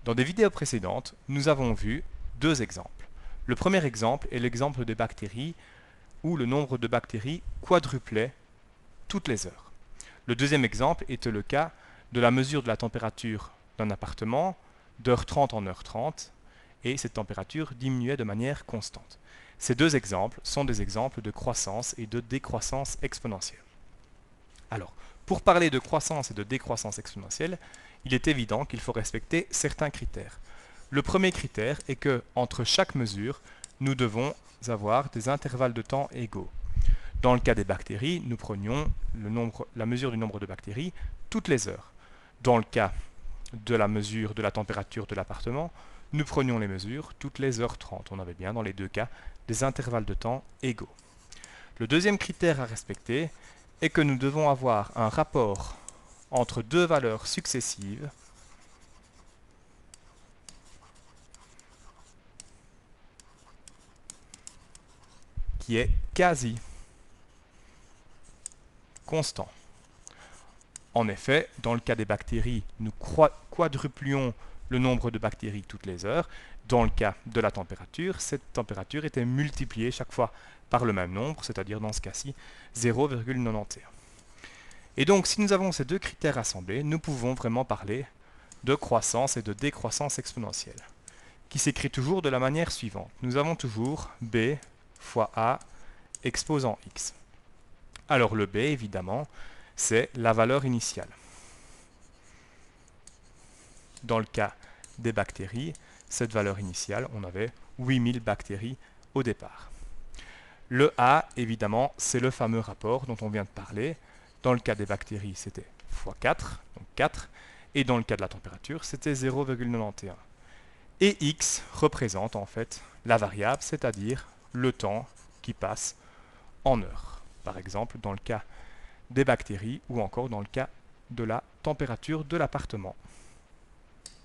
Dans des vidéos précédentes, nous avons vu deux exemples. Le premier exemple est l'exemple des bactéries où le nombre de bactéries quadruplait toutes les heures. Le deuxième exemple était le cas de la mesure de la température d'un appartement d'heure 30 en heure 30 et cette température diminuait de manière constante. Ces deux exemples sont des exemples de croissance et de décroissance exponentielle. Alors, pour parler de croissance et de décroissance exponentielle, il est évident qu'il faut respecter certains critères. Le premier critère est que, entre chaque mesure, nous devons avoir des intervalles de temps égaux. Dans le cas des bactéries, nous prenions la mesure du nombre de bactéries toutes les heures. Dans le cas de la mesure de la température de l'appartement, nous prenions les mesures toutes les heures 30. On avait bien dans les deux cas des intervalles de temps égaux. Le deuxième critère à respecter est que nous devons avoir un rapport entre deux valeurs successives qui est quasi constant. En effet, dans le cas des bactéries, nous quadruplions le nombre de bactéries toutes les heures. Dans le cas de la température, cette température était multipliée chaque fois par le même nombre, c'est-à-dire dans ce cas-ci 0,91. Et donc, si nous avons ces deux critères assemblés, nous pouvons vraiment parler de croissance et de décroissance exponentielle, qui s'écrit toujours de la manière suivante. Nous avons toujours b fois a exposant x. Alors le b, évidemment, c'est la valeur initiale. Dans le cas des bactéries, cette valeur initiale, on avait 8000 bactéries au départ. Le a, évidemment, c'est le fameux rapport dont on vient de parler. Dans le cas des bactéries, c'était fois 4, donc 4. Et dans le cas de la température, c'était 0,91. Et x représente en fait la variable, c'est-à-dire le temps qui passe en heures. Par exemple, dans le cas des bactéries ou encore dans le cas de la température de l'appartement.